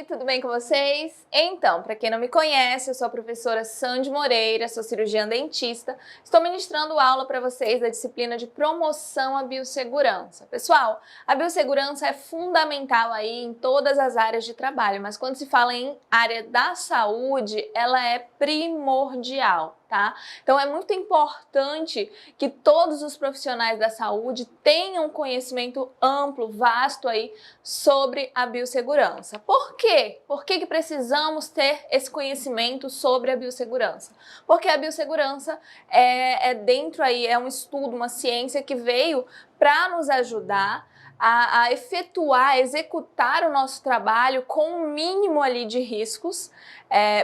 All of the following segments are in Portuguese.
Oi, tudo bem com vocês? Então, para quem não me conhece, eu sou a professora Sandy Moreira, sou cirurgiã dentista. Estou ministrando aula para vocês da disciplina de promoção à biossegurança. Pessoal, a biossegurança é fundamental aí em todas as áreas de trabalho, mas quando se fala em área da saúde, ela é primordial, tá? Então é muito importante que todos os profissionais da saúde tenham conhecimento amplo, vasto aí sobre a biossegurança. Por quê? Por que precisamos ter esse conhecimento sobre a biossegurança? Porque a biossegurança é dentro aí, é um estudo, uma ciência que veio para nos ajudar a efetuar, executar o nosso trabalho com o mínimo ali de riscos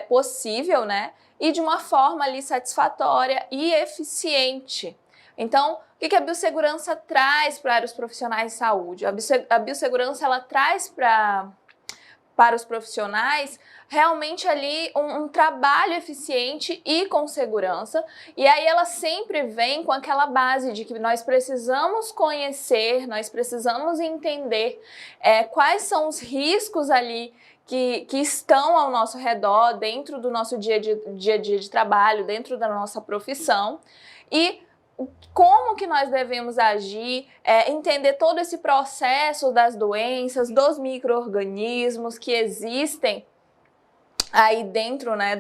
possível, né? E de uma forma ali satisfatória e eficiente. Então, o que a biossegurança traz para os profissionais de saúde? A biossegurança ela traz para os profissionais realmente ali um trabalho eficiente e com segurança, e aí ela sempre vem com aquela base de que nós precisamos conhecer, nós precisamos entender quais são os riscos ali que estão ao nosso redor, dentro do nosso dia a dia de trabalho, dentro da nossa profissão, e como que nós devemos agir, entender todo esse processo das doenças, dos micro-organismos que existem aí dentro, né,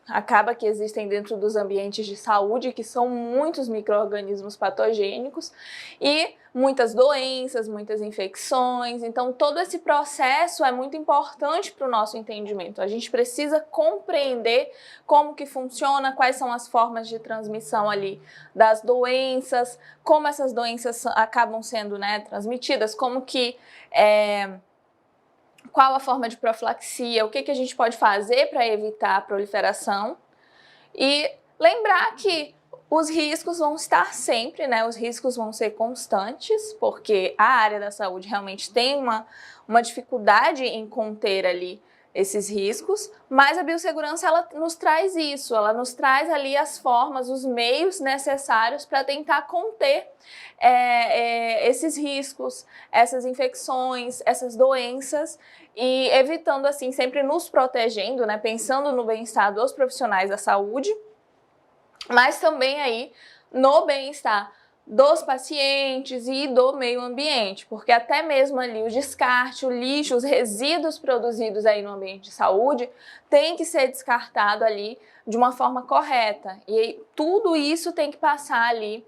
acaba que existem dentro dos ambientes de saúde, que são muitos micro-organismos patogênicos e muitas doenças, muitas infecções. Então, todo esse processo é muito importante para o nosso entendimento. A gente precisa compreender como que funciona, quais são as formas de transmissão ali das doenças, como essas doenças acabam sendo, né, transmitidas, como que qual a forma de profilaxia, o que a gente pode fazer para evitar a proliferação e lembrar que os riscos vão estar sempre, né? Os riscos vão ser constantes, porque a área da saúde realmente tem uma dificuldade em conter ali esses riscos, mas a biossegurança ela nos traz isso, ela nos traz ali as formas, os meios necessários para tentar conter esses riscos, essas infecções, essas doenças e evitando assim, sempre nos protegendo, né, pensando no bem-estar dos profissionais da saúde, mas também aí no bem-estar dos pacientes e do meio ambiente, porque até mesmo ali o descarte, o lixo, os resíduos produzidos aí no ambiente de saúde tem que ser descartado ali de uma forma correta e tudo isso tem que passar ali,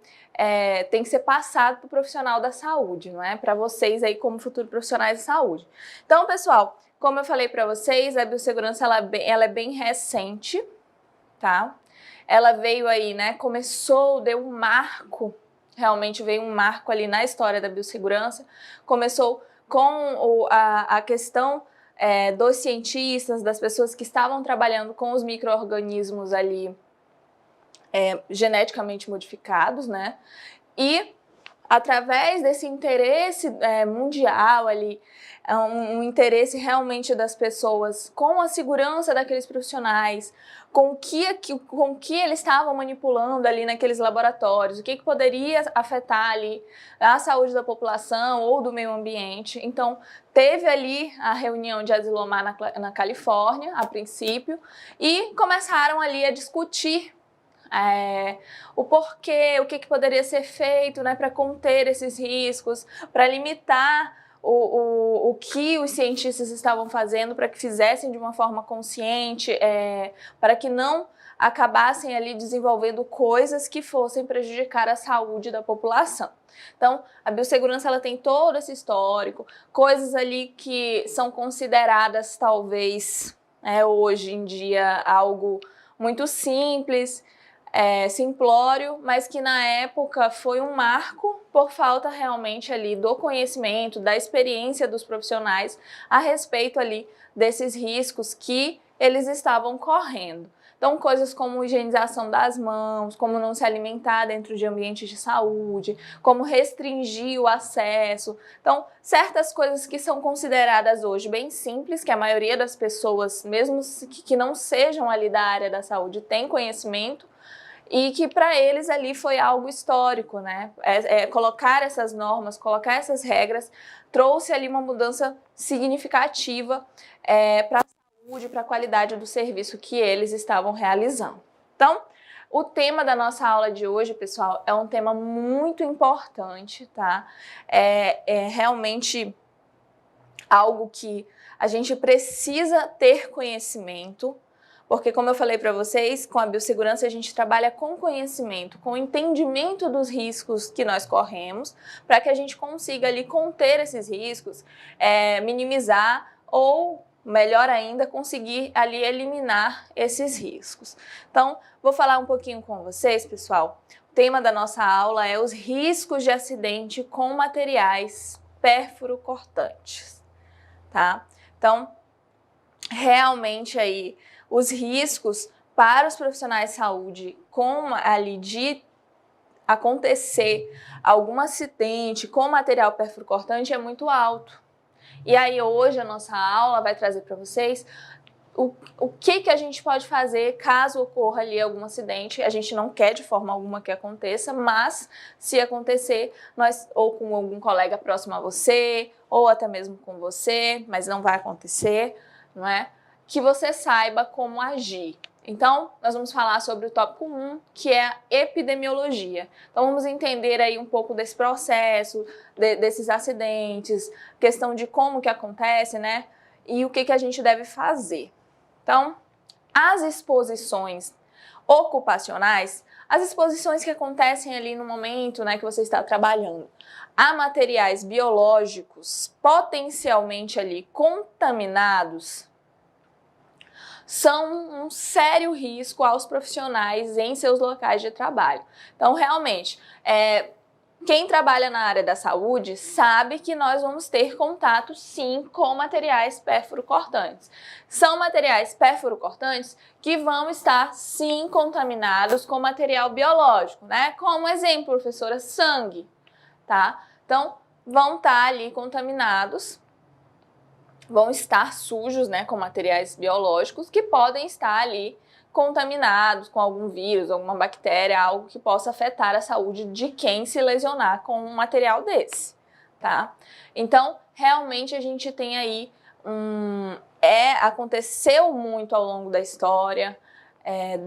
tem que ser passado para o profissional da saúde, não é? Para vocês aí como futuros profissionais de saúde. Então, pessoal, como eu falei para vocês, a biossegurança ela é bem recente, tá? Ela veio aí, né? Deu um marco. Realmente veio um marco ali na história da biossegurança. Começou com a questão dos cientistas, das pessoas que estavam trabalhando com os micro-organismos ali geneticamente modificados, né? E através desse interesse mundial ali, um interesse realmente das pessoas com a segurança daqueles profissionais, com que eles estavam manipulando ali naqueles laboratórios, o que poderia afetar ali a saúde da população ou do meio ambiente. Então, teve ali a reunião de Asilomar na Califórnia, a princípio, e começaram ali a discutir o porquê, o que poderia ser feito, né, para conter esses riscos, para limitar o que os cientistas estavam fazendo para que fizessem de uma forma consciente, para que não acabassem ali desenvolvendo coisas que fossem prejudicar a saúde da população. Então, a biossegurança ela tem todo esse histórico, coisas ali que são consideradas talvez hoje em dia algo muito simples, simplório, mas que na época foi um marco por falta realmente ali do conhecimento, da experiência dos profissionais a respeito ali desses riscos que eles estavam correndo. Então, coisas como higienização das mãos, como não se alimentar dentro de ambientes de saúde, como restringir o acesso. Então, certas coisas que são consideradas hoje bem simples, que a maioria das pessoas, mesmo que não sejam ali da área da saúde, tem conhecimento, e que para eles ali foi algo histórico, né? Colocar essas normas, colocar essas regras, trouxe ali uma mudança significativa para a saúde, para a qualidade do serviço que eles estavam realizando. Então, o tema da nossa aula de hoje, pessoal, é um tema muito importante, tá? É realmente algo que a gente precisa ter conhecimento, porque, como eu falei para vocês, com a biossegurança a gente trabalha com conhecimento, com entendimento dos riscos que nós corremos, para que a gente consiga ali conter esses riscos, minimizar ou, melhor ainda, conseguir ali eliminar esses riscos. Então, vou falar um pouquinho com vocês, pessoal. O tema da nossa aula é os riscos de acidente com materiais pérfuro-cortantes, tá? Então, realmente aí, os riscos para os profissionais de saúde com ali de acontecer algum acidente com material pérfuro-cortante é muito alto. E aí hoje a nossa aula vai trazer para vocês o que a gente pode fazer caso ocorra ali algum acidente. A gente não quer de forma alguma que aconteça, mas se acontecer, nós ou com algum colega próximo a você, ou até mesmo com você, mas não vai acontecer, não é? Que você saiba como agir. Então, nós vamos falar sobre o tópico 1, que é a epidemiologia. Então, vamos entender aí um pouco desse processo, desses acidentes, questão de como que acontece, né? E o que a gente deve fazer. Então, as exposições ocupacionais, as exposições que acontecem ali no momento, né, que você está trabalhando, a materiais biológicos potencialmente ali contaminados, são um sério risco aos profissionais em seus locais de trabalho. Então, realmente, quem trabalha na área da saúde sabe que nós vamos ter contato, sim, com materiais pérfuro-cortantes. São materiais pérfuro-cortantes que vão estar, sim, contaminados com material biológico, né? Como exemplo, professora, sangue, tá? Então, vão estar ali contaminados, vão estar sujos, né, com materiais biológicos que podem estar ali contaminados com algum vírus, alguma bactéria, algo que possa afetar a saúde de quem se lesionar com um material desse, tá? Então, realmente a gente tem aí aconteceu muito ao longo da história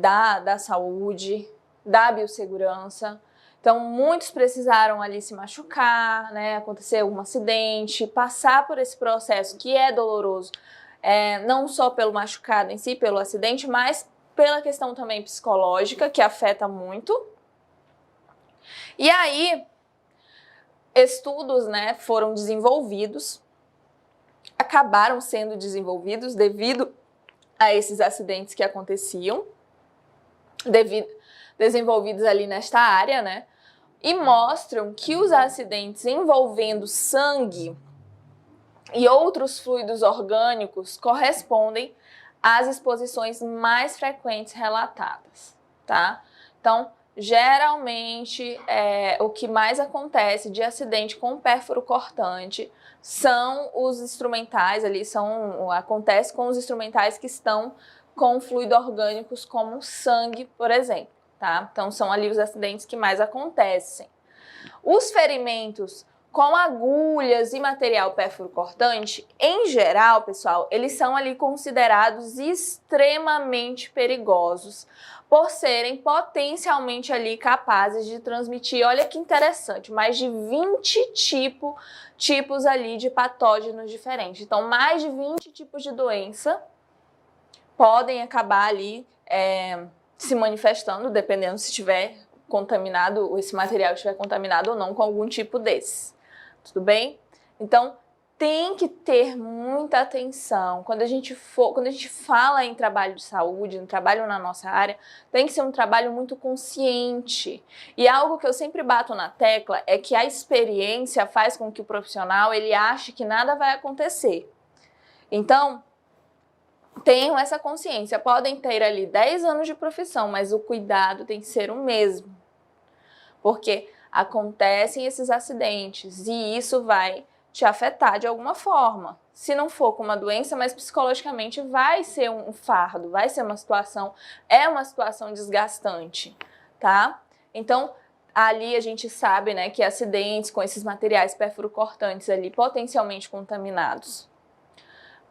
da saúde, da biossegurança. Então, muitos precisaram ali se machucar, né, acontecer algum acidente, passar por esse processo que é doloroso, não só pelo machucado em si, pelo acidente, mas pela questão também psicológica, que afeta muito. E aí, estudos, né, foram desenvolvidos, acabaram sendo desenvolvidos devido a esses acidentes que aconteciam, desenvolvidos ali nesta área, né, e mostram que os acidentes envolvendo sangue e outros fluidos orgânicos correspondem às exposições mais frequentes relatadas, tá? Então, geralmente, o que mais acontece de acidente com pérfuro cortante são os instrumentais ali, acontece com os instrumentais que estão com fluidos orgânicos como sangue, por exemplo. Tá? Então, são ali os acidentes que mais acontecem. Os ferimentos com agulhas e material pérfuro-cortante, em geral, pessoal, eles são ali considerados extremamente perigosos por serem potencialmente ali capazes de transmitir, olha que interessante, mais de 20 tipos ali de patógenos diferentes. Então, mais de 20 tipos de doença podem acabar ali se manifestando, dependendo se estiver contaminado, ou esse material estiver contaminado ou não com algum tipo desse. Tudo bem? Então, tem que ter muita atenção. Quando a gente fala em trabalho de saúde, em trabalho na nossa área, tem que ser um trabalho muito consciente. E algo que eu sempre bato na tecla é que a experiência faz com que o profissional ele ache que nada vai acontecer. Então, tenham essa consciência, podem ter ali 10 anos de profissão, mas o cuidado tem que ser o mesmo, porque acontecem esses acidentes e isso vai te afetar de alguma forma. Se não for com uma doença, mas psicologicamente vai ser um fardo, vai ser uma situação desgastante, tá? Então, ali a gente sabe, né, que acidentes com esses materiais perfuro-cortantes ali potencialmente contaminados,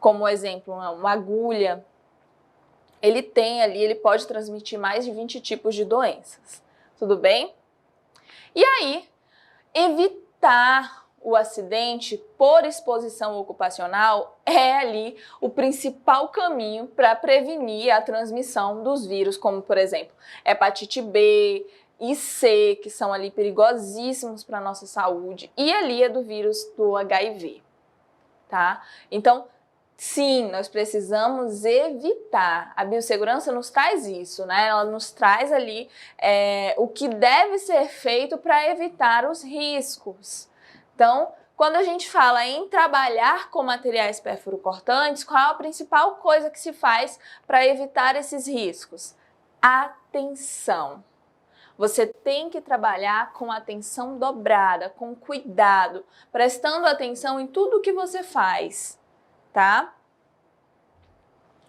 como exemplo, uma agulha, ele pode transmitir mais de 20 tipos de doenças, tudo bem? E aí, evitar o acidente por exposição ocupacional é ali o principal caminho para prevenir a transmissão dos vírus, como por exemplo, hepatite B e C, que são ali perigosíssimos para a nossa saúde, e ali é do vírus do HIV, tá? Então, sim, nós precisamos evitar. A biossegurança nos traz isso, né? Ela nos traz ali o que deve ser feito para evitar os riscos. Então, quando a gente fala em trabalhar com materiais perfuro-cortantes, qual é a principal coisa que se faz para evitar esses riscos? Atenção. Você tem que trabalhar com atenção dobrada, com cuidado, prestando atenção em tudo que você faz, tá?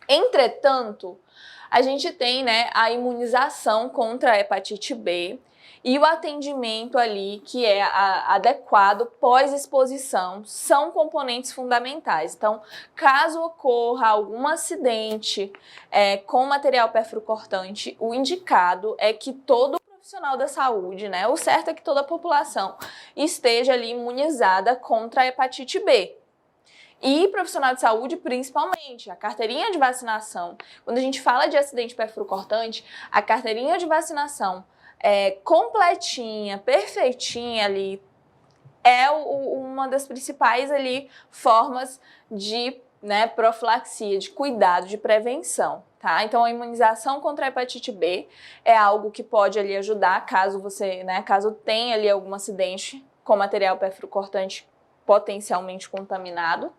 Entretanto, a gente tem, né, a imunização contra a hepatite B e o atendimento ali que é adequado pós-exposição são componentes fundamentais. Então, caso ocorra algum acidente com material perfuro-cortante, o indicado é que todo profissional da saúde, né, o certo é que toda a população esteja ali imunizada contra a hepatite B. E profissional de saúde, principalmente, a carteirinha de vacinação. Quando a gente fala de acidente perfuro-cortante, a carteirinha de vacinação completinha, perfeitinha ali, é uma das principais ali formas de profilaxia, de cuidado, de prevenção, tá? Então a imunização contra a hepatite B é algo que pode ali ajudar caso você, caso tenha ali algum acidente com material perfuro-cortante potencialmente contaminado.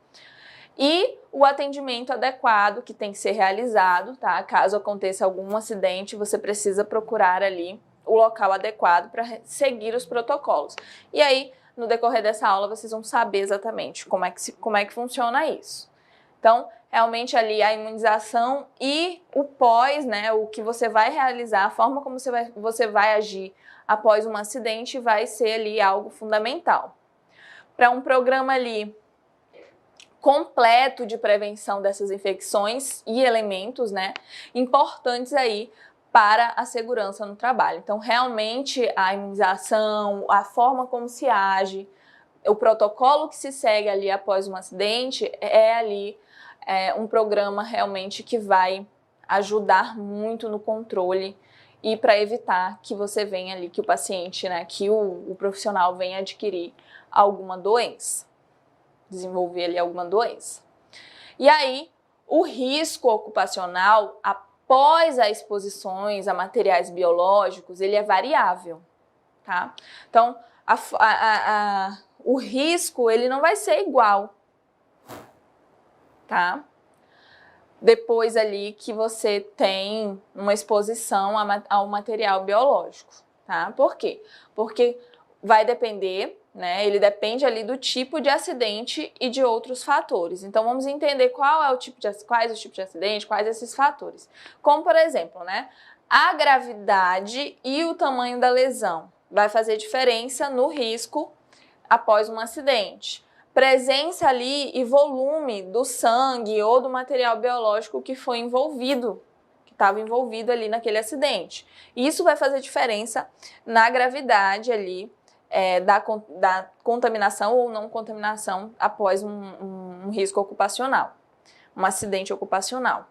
E o atendimento adequado que tem que ser realizado, tá? Caso aconteça algum acidente, você precisa procurar ali o local adequado para seguir os protocolos. E aí, no decorrer dessa aula, vocês vão saber exatamente como é que funciona isso. Então, realmente ali a imunização e o pós, o que você vai realizar, a forma como você vai agir após um acidente vai ser ali algo fundamental. Para um programa ali completo de prevenção dessas infecções e elementos, importantes aí para a segurança no trabalho. Então, realmente, a imunização, a forma como se age, o protocolo que se segue ali após um acidente é ali um programa realmente que vai ajudar muito no controle e para evitar que você venha ali, que o paciente, que o profissional venha adquirir alguma doença, desenvolver ali alguma doença. E aí, o risco ocupacional após as exposições a materiais biológicos, ele é variável, tá? Então, o risco, ele não vai ser igual, tá? Depois ali que você tem uma exposição ao material biológico, tá? Por quê? Porque vai depender, ele depende ali do tipo de acidente e de outros fatores. Então, vamos entender quais os tipos de acidente, quais esses fatores. Como, por exemplo, a gravidade e o tamanho da lesão vai fazer diferença no risco após um acidente. Presença ali e volume do sangue ou do material biológico que foi envolvido, que estava envolvido ali naquele acidente. Isso vai fazer diferença na gravidade ali da contaminação ou não contaminação após um risco ocupacional, um acidente ocupacional.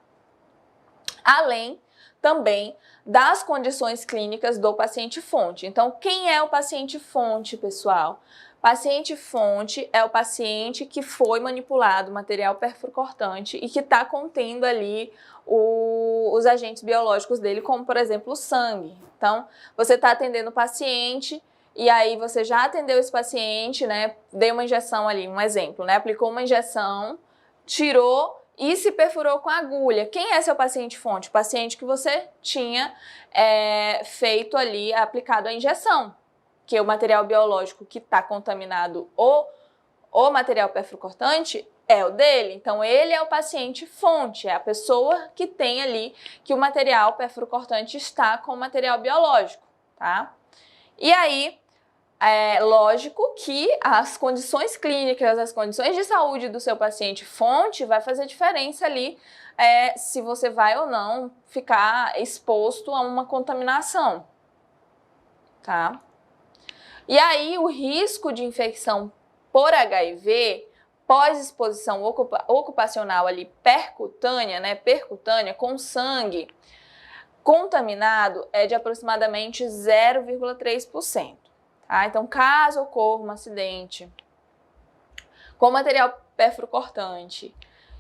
Além também das condições clínicas do paciente-fonte. Então, quem é o paciente-fonte, pessoal? Paciente-fonte é o paciente que foi manipulado material perfuro-cortante e que está contendo ali os agentes biológicos dele, como, por exemplo, o sangue. Então, você está atendendo o paciente e aí você já atendeu esse paciente, deu uma injeção ali, um exemplo, aplicou uma injeção, tirou e se perfurou com a agulha. Quem é seu paciente-fonte? O paciente que você tinha feito ali, aplicado a injeção, que o material biológico que está contaminado, o material perfuro-cortante, é o dele. Então, ele é o paciente-fonte, é a pessoa que tem ali que o material perfuro-cortante está com o material biológico, tá? E aí, é lógico que as condições clínicas, as condições de saúde do seu paciente fonte vai fazer diferença ali se você vai ou não ficar exposto a uma contaminação, tá? E aí o risco de infecção por HIV pós-exposição ocupacional ali percutânea, né, percutânea com sangue contaminado é de aproximadamente 0,3%. Tá? Então, caso ocorra um acidente com material perfluorocortante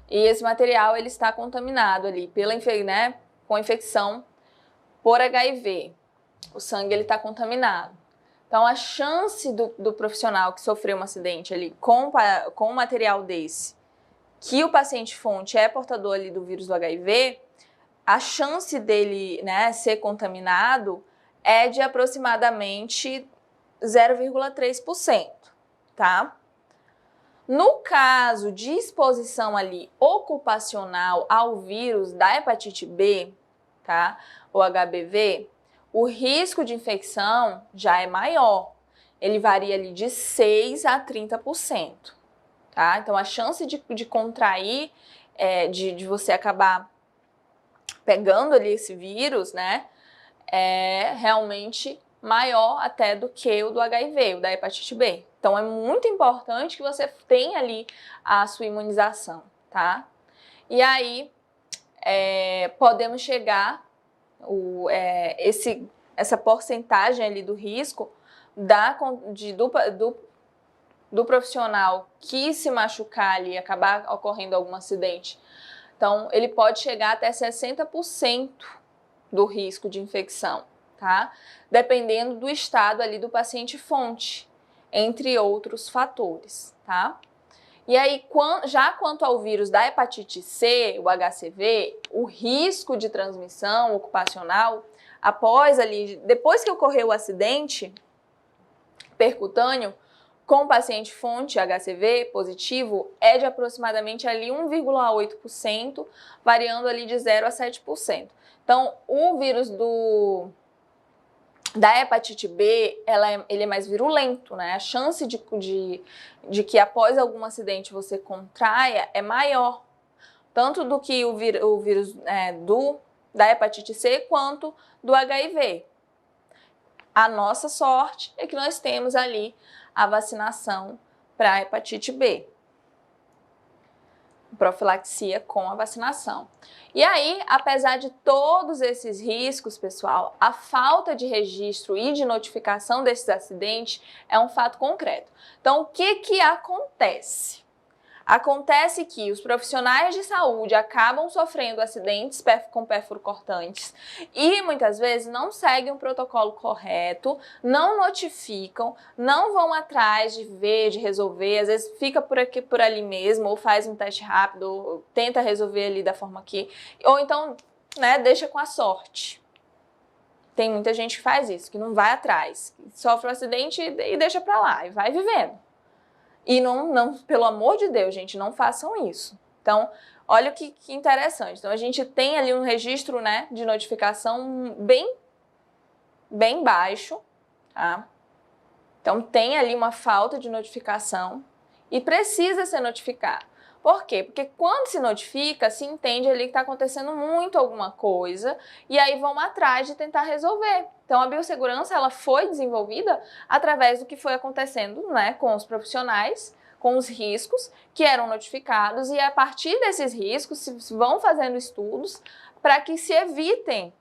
e esse material ele está contaminado ali com infecção por HIV, o sangue ele está contaminado. Então, a chance do profissional que sofreu um acidente ali com um material desse, que o paciente fonte é portador ali do vírus do HIV, a chance dele, né, ser contaminado é de aproximadamente 0,3%, tá? No caso de exposição ali ocupacional ao vírus da hepatite B, tá? O HBV, o risco de infecção já é maior. Ele varia ali de 6 a 30%, tá? Então a chance de contrair, de você acabar pegando ali esse vírus, né, é realmente maior até do que o do HIV, o da hepatite B. Então é muito importante que você tenha ali a sua imunização, tá? E aí podemos chegar essa porcentagem ali do risco do profissional que se machucar ali e acabar ocorrendo algum acidente. Então, ele pode chegar até 60% do risco de infecção, tá? Dependendo do estado ali do paciente fonte, entre outros fatores, tá? E aí, já quanto ao vírus da hepatite C, o HCV, o risco de transmissão ocupacional, depois que ocorreu o acidente percutâneo, com o paciente fonte HCV positivo, é de aproximadamente ali 1,8%, variando ali de 0 a 7%. Então, o vírus da hepatite B, ele é mais virulento, né? A chance de que após algum acidente você contraia é maior, tanto do que o vírus da hepatite C quanto do HIV. A nossa sorte é que nós temos ali a vacinação para a hepatite B. Profilaxia com a vacinação. E aí, apesar de todos esses riscos, pessoal, a falta de registro e de notificação desses acidentes é um fato concreto. Então, o que acontece? Acontece que os profissionais de saúde acabam sofrendo acidentes com perfluorocortantes e muitas vezes não seguem o protocolo correto, não notificam, não vão atrás de ver, de resolver, às vezes fica por ali mesmo, ou faz um teste rápido, ou tenta resolver ali da forma que, ou então, né, deixa com a sorte. Tem muita gente que faz isso, que não vai atrás, sofre um acidente e deixa pra lá, e vai vivendo. E não, pelo amor de Deus, gente, não façam isso. Então, olha que interessante. Então, a gente tem ali um registro, né, de notificação bem baixo, tá? Então, tem ali uma falta de notificação e precisa ser notificado. Por quê? Porque quando se notifica, se entende ali que está acontecendo muito alguma coisa e aí vão atrás de tentar resolver. Então, a biossegurança ela foi desenvolvida através do que foi acontecendo, né, com os profissionais, com os riscos que eram notificados e a partir desses riscos se vão fazendo estudos para que se evitem.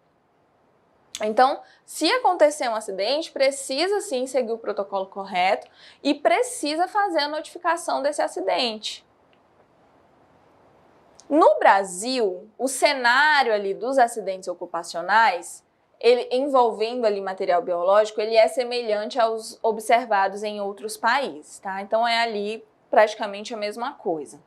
Então, se acontecer um acidente, precisa sim seguir o protocolo correto e precisa fazer a notificação desse acidente. No Brasil, o cenário ali dos acidentes ocupacionais, envolvendo ali material biológico, ele é semelhante aos observados em outros países, tá? Então é ali praticamente a mesma coisa.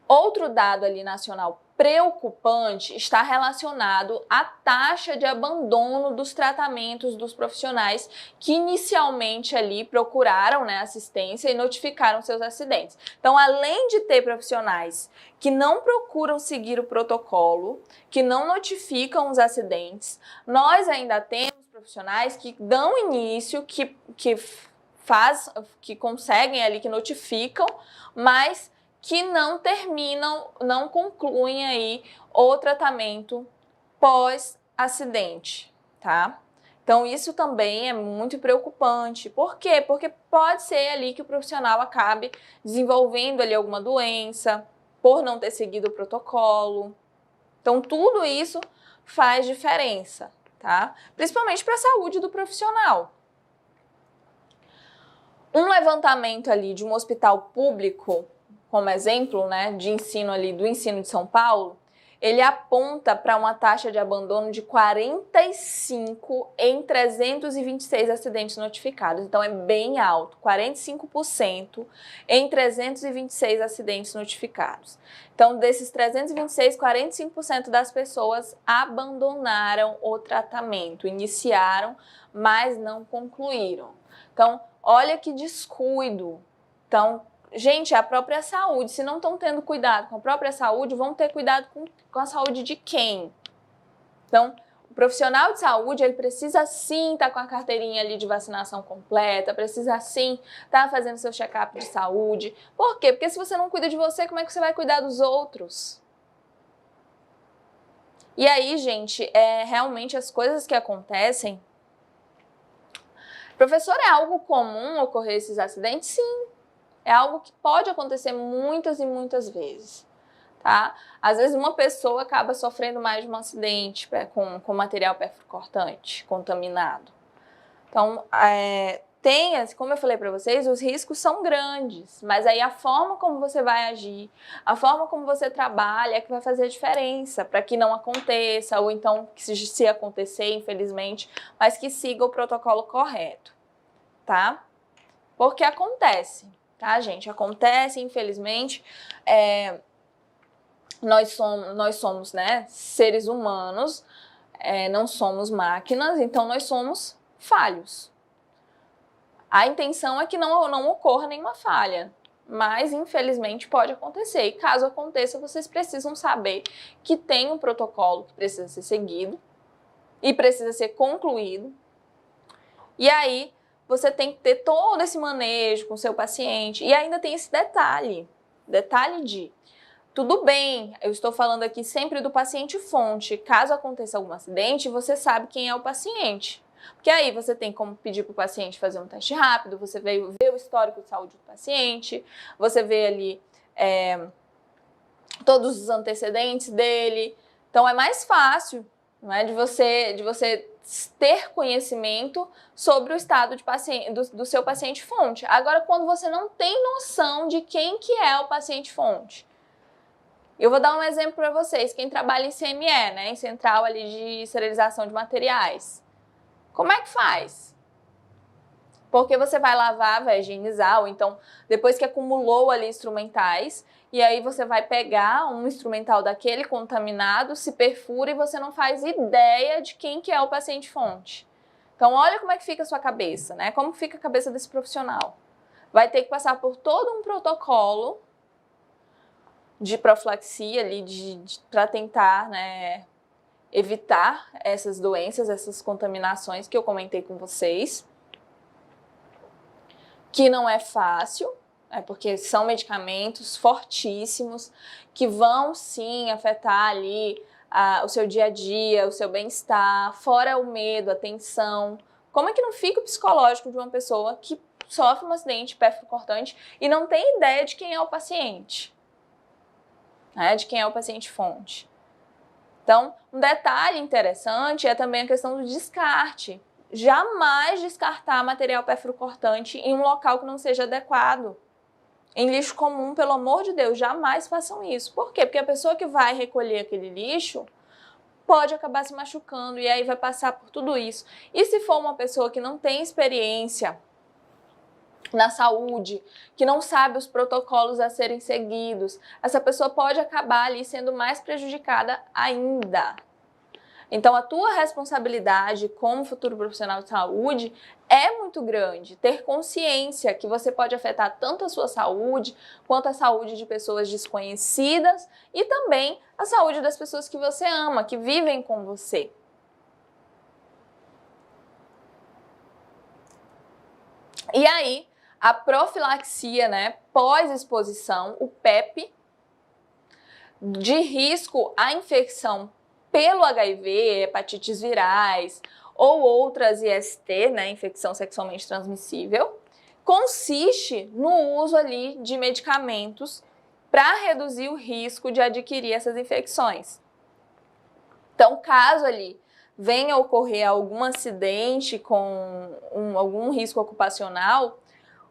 Outro dado ali nacional preocupante está relacionado à taxa de abandono dos tratamentos dos profissionais que inicialmente ali procuraram, né, assistência e notificaram seus acidentes. Então, além de ter profissionais que não procuram seguir o protocolo, que não notificam os acidentes, nós ainda temos profissionais que dão início, que conseguem ali, que notificam, mas que não terminam, não concluem aí o tratamento pós-acidente, tá? Então, isso também é muito preocupante. Por quê? Porque pode ser ali que o profissional acabe desenvolvendo ali alguma doença por não ter seguido o protocolo. Então, tudo isso faz diferença, tá? Principalmente para a saúde do profissional. Um levantamento ali de um hospital público, como exemplo, né, de ensino ali do ensino de São Paulo, ele aponta para uma taxa de abandono de 45 em 326 acidentes notificados. Então, é bem alto, 45% em 326 acidentes notificados. Então, desses 326, 45% das pessoas abandonaram o tratamento, iniciaram, mas não concluíram. Então, olha que descuido. Então, gente, a própria saúde, se não estão tendo cuidado com a própria saúde, vão ter cuidado com a saúde de quem? Então, o profissional de saúde, ele precisa sim estar com a carteirinha ali de vacinação completa, precisa sim estar fazendo seu check-up de saúde. Por quê? Porque se você não cuida de você, como é que você vai cuidar dos outros? E aí, gente, realmente as coisas que acontecem... Professor, é algo comum ocorrer esses acidentes? Sim. É algo que pode acontecer muitas e muitas vezes, tá? Às vezes uma pessoa acaba sofrendo mais de um acidente com material perfurcortante contaminado. Então, como eu falei para vocês, os riscos são grandes, mas aí a forma como você vai agir, a forma como você trabalha é que vai fazer a diferença para que não aconteça, ou então, que se acontecer, infelizmente, mas que siga o protocolo correto, tá? Porque acontece. Tá, gente? Acontece, infelizmente, nós somos, né, seres humanos, não somos máquinas, então nós somos falhos. A intenção é que não ocorra nenhuma falha, mas infelizmente pode acontecer. E caso aconteça, vocês precisam saber que tem um protocolo que precisa ser seguido e precisa ser concluído. E aí, você tem que ter todo esse manejo com o seu paciente. E ainda tem esse detalhe de, tudo bem, eu estou falando aqui sempre do paciente fonte. Caso aconteça algum acidente, você sabe quem é o paciente. Porque aí você tem como pedir para o paciente fazer um teste rápido, você vê o histórico de saúde do paciente, você vê ali todos os antecedentes dele. Então é mais fácil, não é, de você ter conhecimento sobre o estado de paciente, do seu paciente fonte. Agora, quando você não tem noção de quem que é o paciente fonte. Eu vou dar um exemplo para vocês. Quem trabalha em CME, né, em central ali de esterilização de materiais. Como é que faz? Porque você vai lavar, vai higienizar, ou então, depois que acumulou ali instrumentais, e aí você vai pegar um instrumental daquele contaminado, se perfura e você não faz ideia de quem que é o paciente fonte. Então, olha como é que fica a sua cabeça, né? Como fica a cabeça desse profissional. Vai ter que passar por todo um protocolo de profilaxia ali, para tentar, né, evitar essas doenças, essas contaminações que eu comentei com vocês. Que não é fácil, porque são medicamentos fortíssimos que vão sim afetar ali o seu dia a dia, o seu bem-estar, fora o medo, a tensão. Como é que não fica o psicológico de uma pessoa que sofre um acidente perfurcortante e não tem ideia de quem é o paciente, né? De quem é o paciente fonte. Então, um detalhe interessante é também a questão do descarte. Jamais descartar material perfurcortante em um local que não seja adequado. Em lixo comum, pelo amor de Deus, jamais façam isso. Por quê? Porque a pessoa que vai recolher aquele lixo pode acabar se machucando e aí vai passar por tudo isso. E se for uma pessoa que não tem experiência na saúde, que não sabe os protocolos a serem seguidos, essa pessoa pode acabar ali sendo mais prejudicada ainda. Então, a tua responsabilidade como futuro profissional de saúde é muito grande. Ter consciência que você pode afetar tanto a sua saúde, quanto a saúde de pessoas desconhecidas e também a saúde das pessoas que você ama, que vivem com você. E aí, a profilaxia, né, pós-exposição, o PEP, de risco à infecção pelo HIV, hepatites virais ou outras IST, né, infecção sexualmente transmissível, consiste no uso ali de medicamentos para reduzir o risco de adquirir essas infecções. Então, caso ali venha a ocorrer algum acidente com algum risco ocupacional,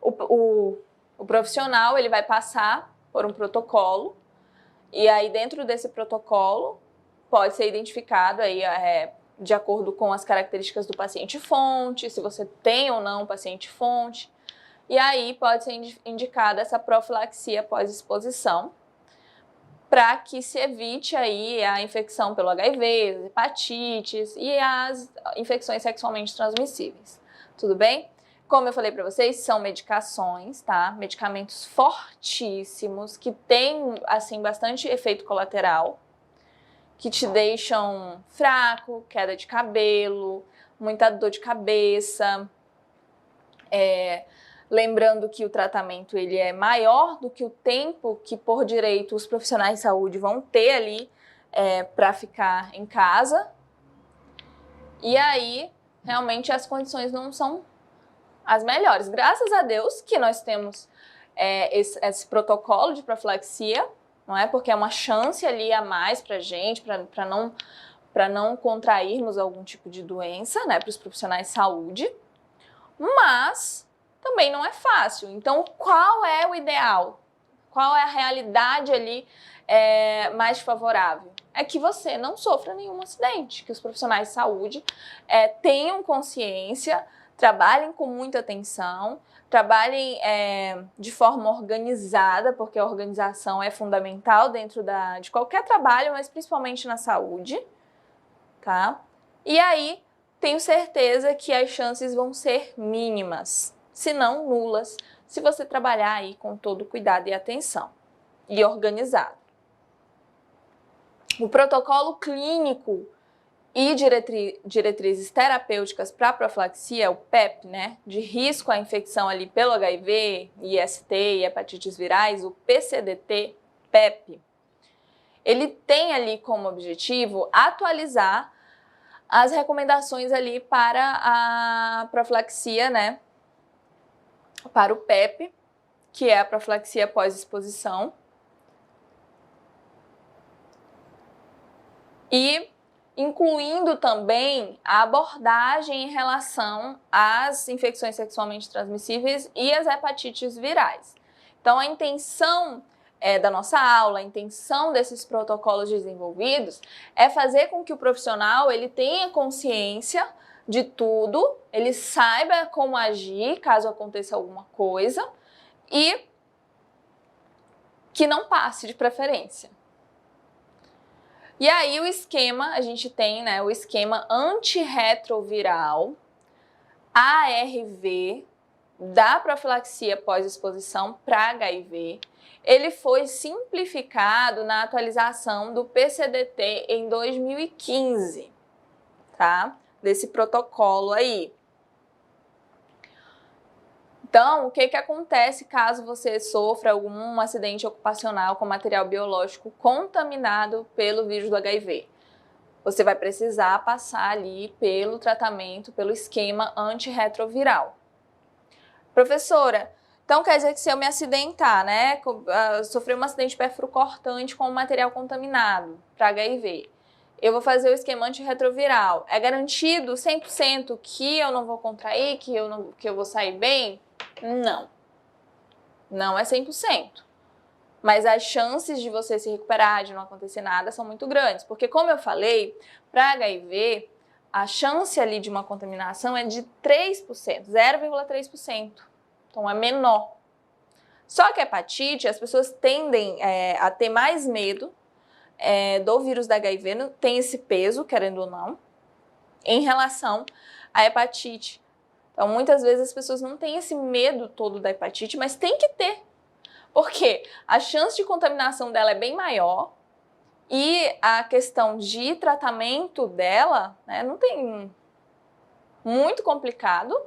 o profissional ele vai passar por um protocolo e aí dentro desse protocolo pode ser identificado aí de acordo com as características do paciente-fonte, se você tem ou não paciente-fonte, e aí pode ser indicada essa profilaxia pós-exposição para que se evite aí a infecção pelo HIV, hepatites e as infecções sexualmente transmissíveis. Tudo bem? Como eu falei para vocês, são medicações, tá? Medicamentos fortíssimos que têm, assim, bastante efeito colateral, que te deixam fraco, queda de cabelo, muita dor de cabeça. Lembrando que o tratamento ele é maior do que o tempo que, por direito, os profissionais de saúde vão ter ali para ficar em casa. E aí, realmente, as condições não são as melhores. Graças a Deus que nós temos esse protocolo de profilaxia, não é? Porque é uma chance ali a mais para a gente, para não contrairmos algum tipo de doença, né, para os profissionais de saúde. Mas também não é fácil. Então, qual é o ideal? Qual é a realidade ali mais favorável? É que você não sofra nenhum acidente, que os profissionais de saúde tenham consciência, trabalhem com muita atenção, trabalhem de forma organizada, porque a organização é fundamental dentro de qualquer trabalho, mas principalmente na saúde, tá? E aí, tenho certeza que as chances vão ser mínimas, se não nulas, se você trabalhar aí com todo cuidado e atenção e organizado. O protocolo clínico e diretrizes terapêuticas para profilaxia, o PEP, né, de risco à infecção ali pelo HIV, IST e hepatites virais, o PCDT-PEP, ele tem ali como objetivo atualizar as recomendações ali para a profilaxia, né, para o PEP, que é a profilaxia pós-exposição, e incluindo também a abordagem em relação às infecções sexualmente transmissíveis e as hepatites virais. Então, a intenção da nossa aula, a intenção desses protocolos desenvolvidos é fazer com que o profissional ele tenha consciência de tudo, ele saiba como agir caso aconteça alguma coisa e que não passe de preferência. E aí o esquema, a gente tem, né, o esquema antirretroviral ARV da profilaxia pós-exposição para HIV. Ele foi simplificado na atualização do PCDT em 2015, tá? Desse protocolo aí. Então, o que acontece caso você sofra algum acidente ocupacional com material biológico contaminado pelo vírus do HIV? Você vai precisar passar ali pelo tratamento, pelo esquema antirretroviral. Professora, então quer dizer que se eu me acidentar, né, sofrer um acidente perfuro-cortante com material contaminado para HIV, eu vou fazer o esquema antirretroviral. É garantido 100% que eu não vou contrair, que eu vou sair bem? Não. Não é 100%. Mas as chances de você se recuperar, de não acontecer nada, são muito grandes. Porque, como eu falei, para HIV, a chance ali de uma contaminação é de 3%, 0,3%. Então, é menor. Só que a hepatite, as pessoas tendem a ter mais medo do vírus da HIV, tem esse peso, querendo ou não, em relação à hepatite. Então, muitas vezes as pessoas não têm esse medo todo da hepatite, mas tem que ter. Porque a chance de contaminação dela é bem maior e a questão de tratamento dela, né, não tem muito complicado.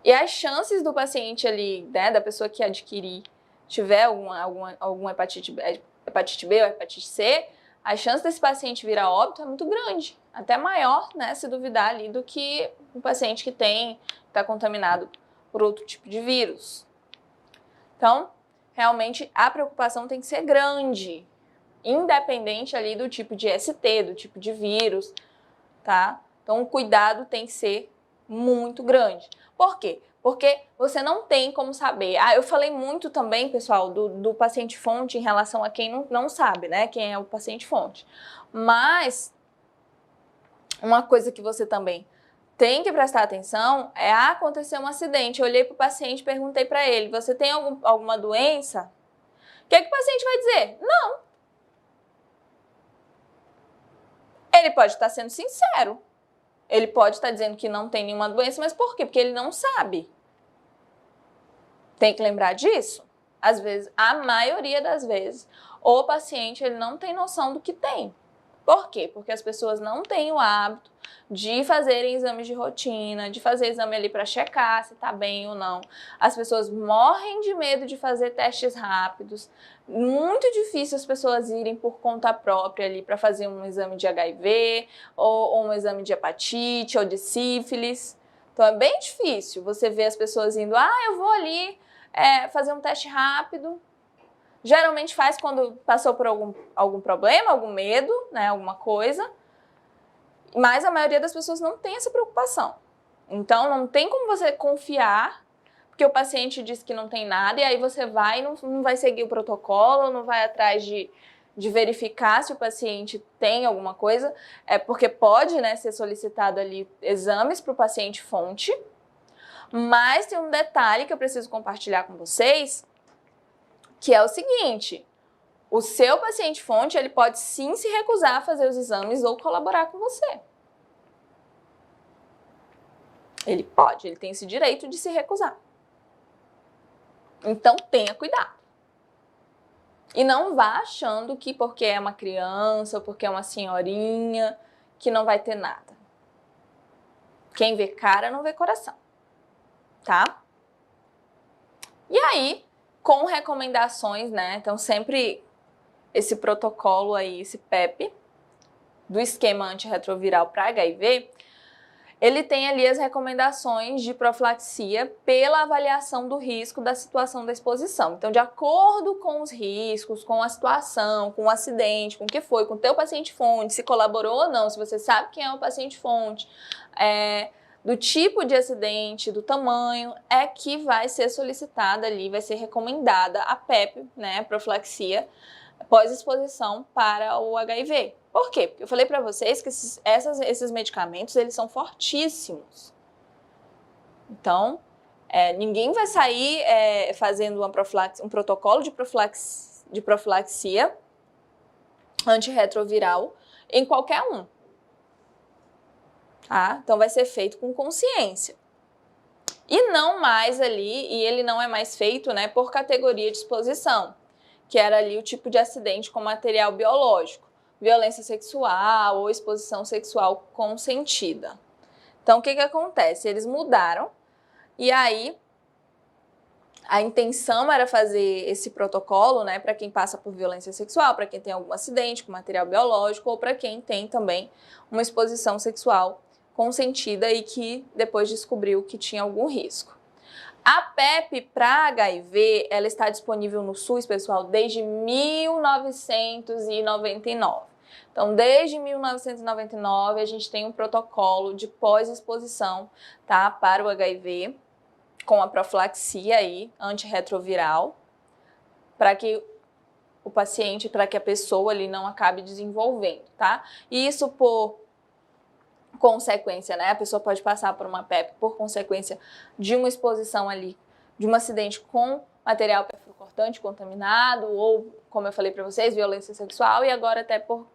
E as chances do paciente ali, né, da pessoa que adquirir, tiver alguma hepatite B ou hepatite C, a chance desse paciente vir a óbito é muito grande, até maior, né, se duvidar ali, do que um paciente que está contaminado por outro tipo de vírus. Então, realmente, a preocupação tem que ser grande, independente ali do tipo de ST, do tipo de vírus, tá? Então, o cuidado tem que ser muito grande. Por quê? Porque você não tem como saber. Eu falei muito também, pessoal, do paciente-fonte em relação a quem não sabe, né? Quem é o paciente-fonte. Mas, uma coisa que você também tem que prestar atenção é acontecer um acidente. Eu olhei para o paciente e perguntei para ele, você tem alguma doença? O que o paciente vai dizer? Não. Ele pode estar sendo sincero. Ele pode estar dizendo que não tem nenhuma doença, mas por quê? Porque ele não sabe. Tem que lembrar disso. Às vezes, a maioria das vezes, o paciente ele não tem noção do que tem. Por quê? Porque as pessoas não têm o hábito de fazerem exames de rotina, de fazer exame ali para checar se está bem ou não. As pessoas morrem de medo de fazer testes rápidos. Muito difícil as pessoas irem por conta própria ali para fazer um exame de HIV, ou um exame de hepatite, ou de sífilis. Então é bem difícil você ver as pessoas indo, eu vou ali fazer um teste rápido. Geralmente faz quando passou por algum problema, algum medo, né, alguma coisa. Mas a maioria das pessoas não tem essa preocupação. Então, não tem como você confiar, porque o paciente diz que não tem nada, e aí você vai e não vai seguir o protocolo, não vai atrás de verificar se o paciente tem alguma coisa, porque pode, né, ser solicitado ali exames para o paciente fonte. Mas tem um detalhe que eu preciso compartilhar com vocês, que é o seguinte: o seu paciente fonte, ele pode sim se recusar a fazer os exames ou colaborar com você. Ele pode, ele tem esse direito de se recusar. Então tenha cuidado. E não vá achando que porque é uma criança ou porque é uma senhorinha, que não vai ter nada. Quem vê cara não vê coração, tá? E aí, com recomendações, né? Então sempre esse protocolo aí, esse PEP, do esquema antirretroviral para HIV, ele tem ali as recomendações de profilaxia pela avaliação do risco da situação da exposição. Então, de acordo com os riscos, com a situação, com o acidente, com o que foi, com o teu paciente-fonte, se colaborou ou não, se você sabe quem é o paciente-fonte, do tipo de acidente, do tamanho, é que vai ser solicitada ali, vai ser recomendada a PEP, né, profilaxia, pós-exposição para o HIV. Por quê? Porque eu falei para vocês que esses medicamentos, eles são fortíssimos. Então, ninguém vai sair fazendo um protocolo de profilaxia antirretroviral em qualquer um. Tá? Então, vai ser feito com consciência. E não mais ali, e ele não é mais feito, né, por categoria de exposição, que era ali o tipo de acidente com material biológico, violência sexual ou exposição sexual consentida. Então, o que acontece? Eles mudaram e aí a intenção era fazer esse protocolo, né, para quem passa por violência sexual, para quem tem algum acidente com material biológico ou para quem tem também uma exposição sexual consentida e que depois descobriu que tinha algum risco. A PEP para HIV, ela está disponível no SUS, pessoal, desde 1999. Então, desde 1999, a gente tem um protocolo de pós-exposição, tá, para o HIV, com a profilaxia aí, antirretroviral, para que o paciente, para que a pessoa ali não acabe desenvolvendo, tá? E isso por consequência, né? A pessoa pode passar por uma PEP por consequência de uma exposição ali, de um acidente com material perfluorocortante contaminado ou, como eu falei para vocês, violência sexual e agora até por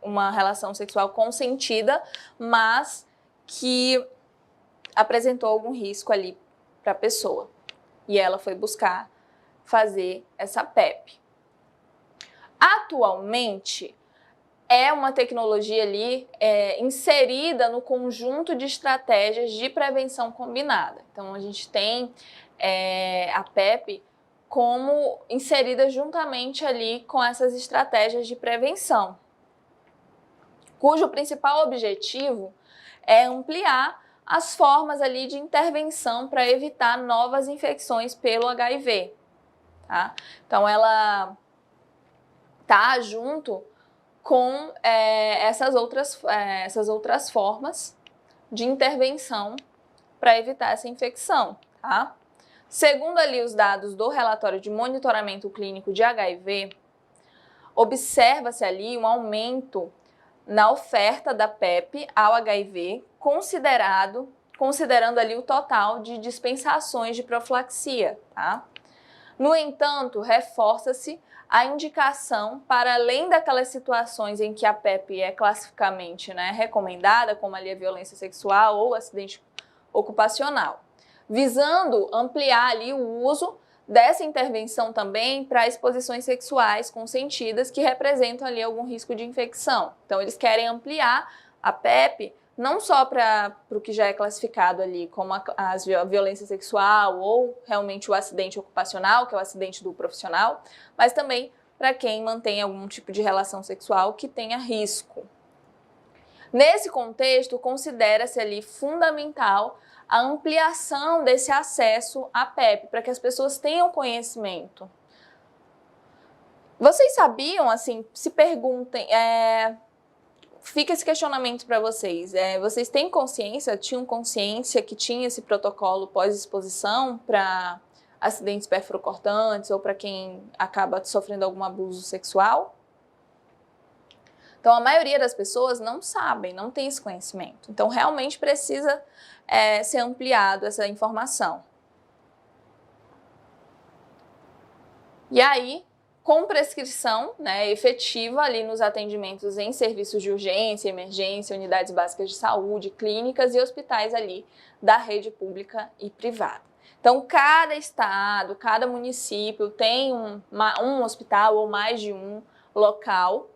uma relação sexual consentida, mas que apresentou algum risco ali para a pessoa. E ela foi buscar fazer essa PEP. Atualmente, é uma tecnologia ali inserida no conjunto de estratégias de prevenção combinada. Então, a gente tem a PEP como inserida juntamente ali com essas estratégias de prevenção, cujo principal objetivo é ampliar as formas ali de intervenção para evitar novas infecções pelo HIV. Tá? Então, ela está junto com essas outras formas de intervenção para evitar essa infecção. Tá? Segundo ali os dados do relatório de monitoramento clínico de HIV, observa-se ali um aumento na oferta da PEP ao HIV, considerando ali o total de dispensações de profilaxia. Tá? No entanto, reforça-se a indicação para além daquelas situações em que a PEP é classificamente recomendada, como ali a violência sexual ou acidente ocupacional, visando ampliar ali o uso dessa intervenção também para exposições sexuais consentidas que representam ali algum risco de infecção. Então, eles querem ampliar a PEP não só para o que já é classificado ali como a violência sexual ou realmente o acidente ocupacional, que é o acidente do profissional, mas também para quem mantém algum tipo de relação sexual que tenha risco. Nesse contexto, considera-se ali fundamental a ampliação desse acesso à PEP, para que as pessoas tenham conhecimento. Vocês sabiam, assim, se perguntem, fica esse questionamento para vocês. Vocês têm consciência, tinham consciência que tinha esse protocolo pós-exposição para acidentes perfurocortantes ou para quem acaba sofrendo algum abuso sexual? Então, a maioria das pessoas não sabem, não tem esse conhecimento. Então, realmente precisa ser ampliado essa informação. E aí, com prescrição efetiva ali nos atendimentos em serviços de urgência, emergência, unidades básicas de saúde, clínicas e hospitais ali da rede pública e privada. Então, cada estado, cada município tem um hospital ou mais de um local,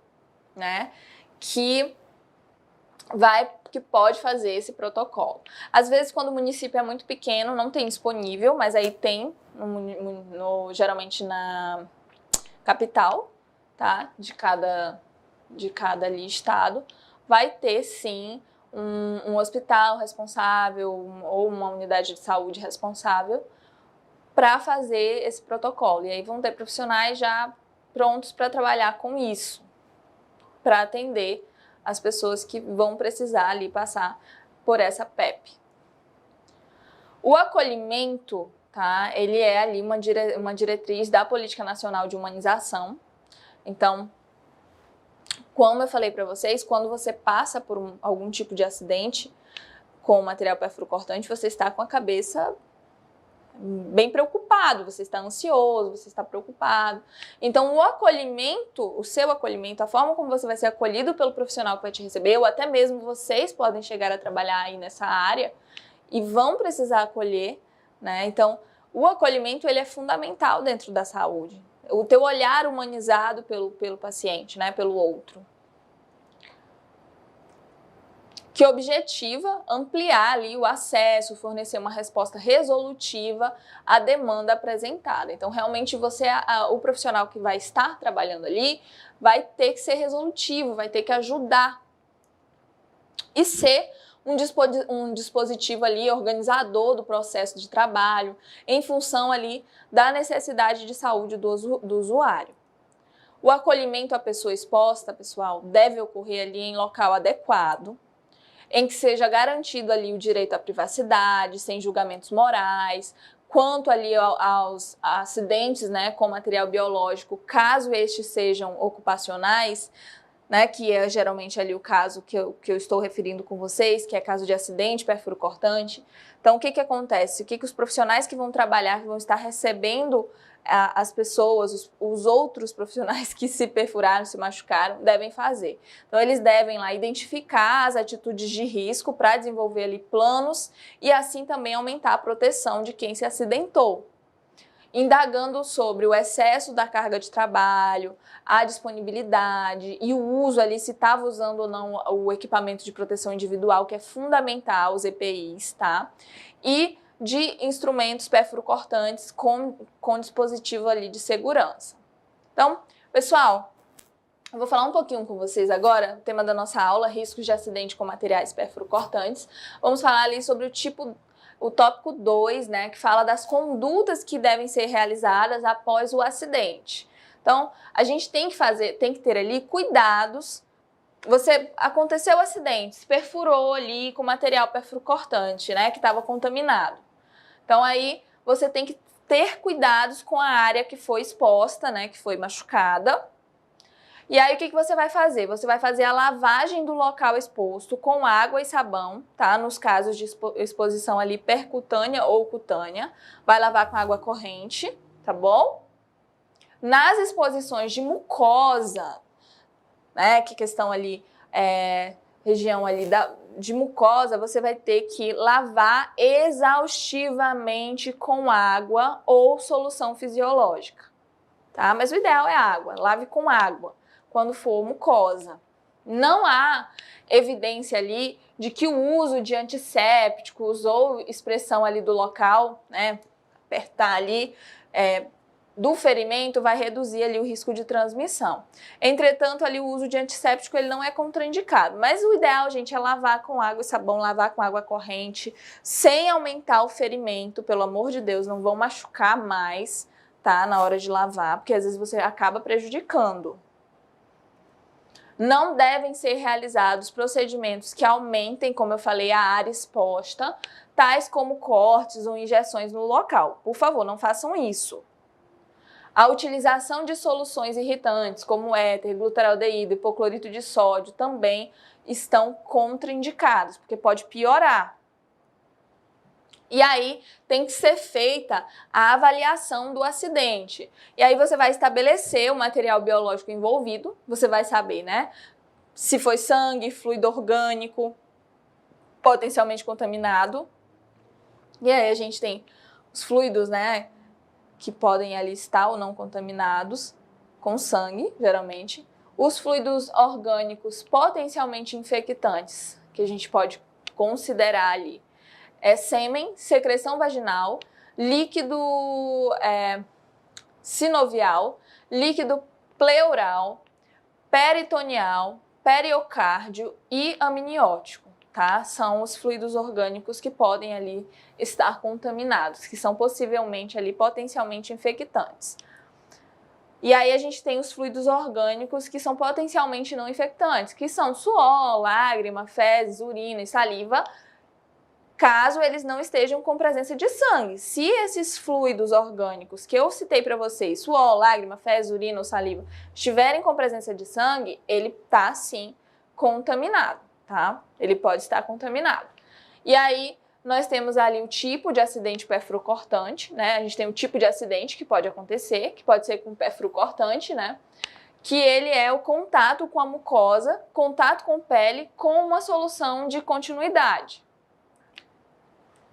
que pode fazer esse protocolo. Às vezes, quando o município é muito pequeno, não tem disponível, mas aí tem, geralmente na capital, tá? De cada ali estado, vai ter sim um hospital responsável ou uma unidade de saúde responsável para fazer esse protocolo. E aí vão ter profissionais já prontos para trabalhar com isso, para atender as pessoas que vão precisar ali passar por essa PEP. O acolhimento, tá? Ele é ali uma diretriz da Política Nacional de Humanização. Então, como eu falei para vocês, quando você passa por algum tipo de acidente com material perfurocortante, você está com a cabeça bem preocupado, você está ansioso, você está preocupado. Então, o acolhimento, o seu acolhimento, a forma como você vai ser acolhido pelo profissional que vai te receber, ou até mesmo vocês podem chegar a trabalhar aí nessa área e vão precisar acolher, Então, o acolhimento ele é fundamental dentro da saúde. O teu olhar humanizado pelo paciente, pelo outro. Que objetiva ampliar ali o acesso, fornecer uma resposta resolutiva à demanda apresentada. Então, realmente, o profissional que vai estar trabalhando ali vai ter que ser resolutivo, vai ter que ajudar e ser um dispositivo ali organizador do processo de trabalho em função ali da necessidade de saúde do usuário. O acolhimento à pessoa exposta, pessoal, deve ocorrer ali em local adequado, em que seja garantido ali o direito à privacidade, sem julgamentos morais, quanto ali aos acidentes com material biológico, caso estes sejam ocupacionais, que é geralmente ali o caso que eu estou referindo com vocês, que é caso de acidente perfurocortante. Então, o que acontece? O que os profissionais que vão trabalhar, que vão estar recebendo as pessoas, os outros profissionais que se perfuraram, se machucaram, devem fazer. Então, eles devem lá identificar as atitudes de risco para desenvolver ali planos e assim também aumentar a proteção de quem se acidentou. indagando sobre o excesso da carga de trabalho, a disponibilidade e o uso ali, se estava usando ou não o equipamento de proteção individual, que é fundamental, os EPIs, tá? E de instrumentos perfurocortantes com dispositivo ali de segurança. Então, pessoal, eu vou falar um pouquinho com vocês agora, o tema da nossa aula, riscos de acidente com materiais perfurocortantes. Vamos falar ali sobre o tópico 2, né, que fala das condutas que devem ser realizadas após o acidente. Então, a gente tem que ter ali cuidados. Aconteceu o acidente, se perfurou ali com material perfurocortante, né, que estava contaminado. Então, aí você tem que ter cuidados com a área que foi exposta, né, que foi machucada. E aí, o que você vai fazer? Você vai fazer a lavagem do local exposto com água e sabão, tá? Nos casos de exposição ali percutânea ou cutânea. Vai lavar com água corrente, tá bom? Nas exposições de mucosa, né, que questão ali, região ali de mucosa, você vai ter que lavar exaustivamente com água ou solução fisiológica, tá? Mas o ideal é água, lave com água quando for mucosa. Não há evidência ali de que o uso de antissépticos ou expressão ali do local, né, apertar ali, do ferimento vai reduzir ali o risco de transmissão. Entretanto, ali o uso de antisséptico ele não é contraindicado, mas o ideal, gente, é lavar com água e sabão, lavar com água corrente, sem aumentar o ferimento, pelo amor de Deus, não vão machucar mais, tá, na hora de lavar, porque às vezes você acaba prejudicando. Não devem ser realizados procedimentos que aumentem, como eu falei, a área exposta, tais como cortes ou injeções no local. Por favor, não façam isso. A utilização de soluções irritantes, como éter, glutaraldeído, hipoclorito de sódio, também estão contraindicados, porque pode piorar. E aí tem que ser feita a avaliação do acidente. E aí você vai estabelecer o material biológico envolvido, você vai saber, né? Se foi sangue, fluido orgânico, potencialmente contaminado. E aí a gente tem os fluidos, né, que podem ali estar ou não contaminados com sangue, geralmente. Os fluidos orgânicos potencialmente infectantes, que a gente pode considerar ali, sêmen, secreção vaginal, líquido sinovial, líquido pleural, peritoneal, periocárdio e amniótico, tá? São os fluidos orgânicos que podem ali estar contaminados, que são possivelmente ali potencialmente infectantes. E aí a gente tem os fluidos orgânicos que são potencialmente não infectantes, que são suor, lágrima, fezes, urina e saliva, caso eles não estejam com presença de sangue. Se esses fluidos orgânicos que eu citei para vocês, suor, lágrima, fezes, urina ou saliva, estiverem com presença de sangue, ele está sim contaminado, tá? Ele pode estar contaminado. E aí nós temos ali o tipo de acidente perfurocortante, né? A gente tem o tipo de acidente que pode acontecer, que pode ser com perfurocortante, né? Que ele é o contato com a mucosa, contato com pele, com uma solução de continuidade.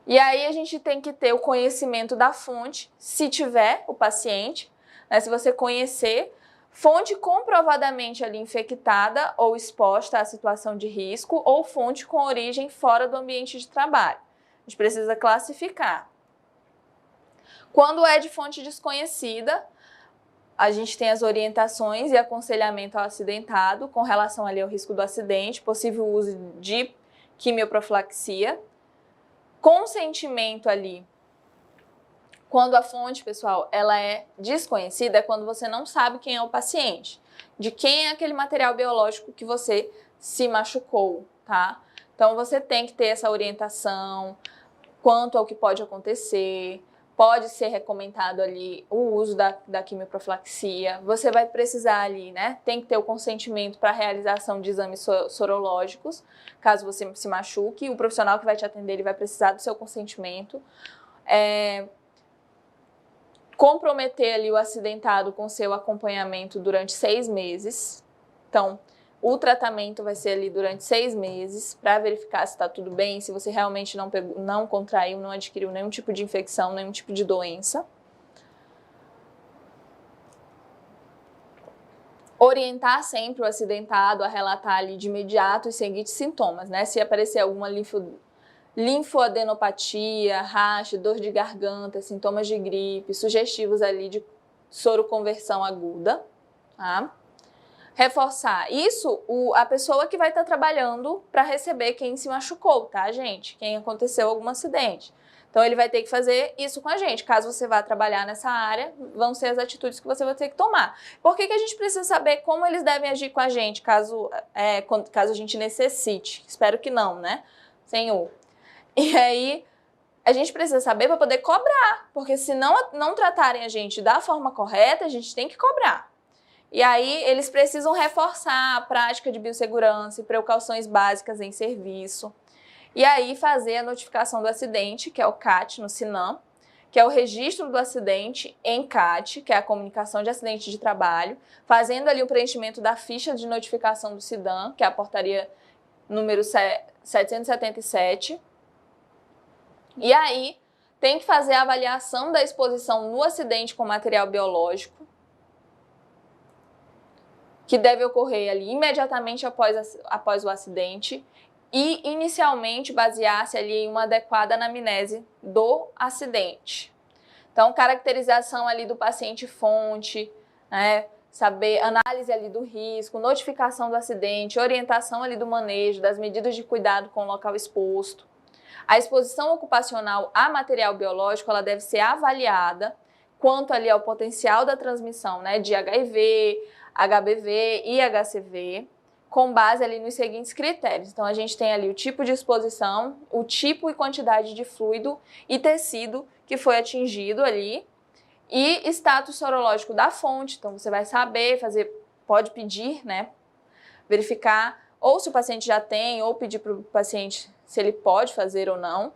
E aí a gente tem que ter o conhecimento da fonte, se tiver o paciente, né, se você conhecer, fonte comprovadamente ali infectada ou exposta à situação de risco, ou fonte com origem fora do ambiente de trabalho. A gente precisa classificar. Quando é de fonte desconhecida, a gente tem as orientações e aconselhamento ao acidentado com relação ali ao risco do acidente, possível uso de quimioprofilaxia, consentimento ali. Quando a fonte, pessoal, ela é desconhecida, é quando você não sabe quem é o paciente, de quem é aquele material biológico que você se machucou, tá? Então você tem que ter essa orientação quanto ao que pode acontecer. Pode ser recomendado ali o uso da quimioprofilaxia. Você vai precisar ali, né? Tem que ter o consentimento para a realização de exames sorológicos, caso você se machuque. O profissional que vai te atender, ele vai precisar do seu consentimento. Comprometer ali o acidentado com seu acompanhamento durante 6 meses. Então, o tratamento vai ser ali durante 6 meses para verificar se está tudo bem, se você realmente não contraiu, não adquiriu nenhum tipo de infecção, nenhum tipo de doença. Orientar sempre o acidentado a relatar ali de imediato os seguintes sintomas, né? Se aparecer alguma linfoadenopatia, racha, dor de garganta, sintomas de gripe, sugestivos ali de soroconversão aguda, tá? Reforçar isso, a pessoa que vai estar trabalhando para receber quem se machucou, tá, gente? Quem aconteceu algum acidente. Então, ele vai ter que fazer isso com a gente. Caso você vá trabalhar nessa área, vão ser as atitudes que você vai ter que tomar. Por que a gente precisa saber como eles devem agir com a gente, caso a gente necessite? Espero que não, né, Senhor? E aí, a gente precisa saber para poder cobrar, porque se não tratarem a gente da forma correta, a gente tem que cobrar. E aí, eles precisam reforçar a prática de biossegurança e precauções básicas em serviço. E aí, fazer a notificação do acidente, que é o CAT no SINAM, que é o registro do acidente em CAT, que é a comunicação de acidente de trabalho, fazendo ali o preenchimento da ficha de notificação do SIDAM, que é a portaria número 777. E aí, tem que fazer a avaliação da exposição no acidente com material biológico, que deve ocorrer ali imediatamente após o acidente, e inicialmente basear-se ali em uma adequada anamnese do acidente. Então, caracterização ali do paciente fonte, né, saber análise ali do risco, notificação do acidente, orientação ali do manejo, das medidas de cuidado com o local exposto. A exposição ocupacional a material biológico, ela deve ser avaliada quanto ali ao potencial da transmissão, né, de HIV, HBV e HCV, com base ali nos seguintes critérios. Então, a gente tem ali o tipo de exposição, o tipo e quantidade de fluido e tecido que foi atingido ali, e status sorológico da fonte. Então, você vai saber, pode pedir, né, verificar ou se o paciente já tem, ou pedir para o paciente se ele pode fazer ou não.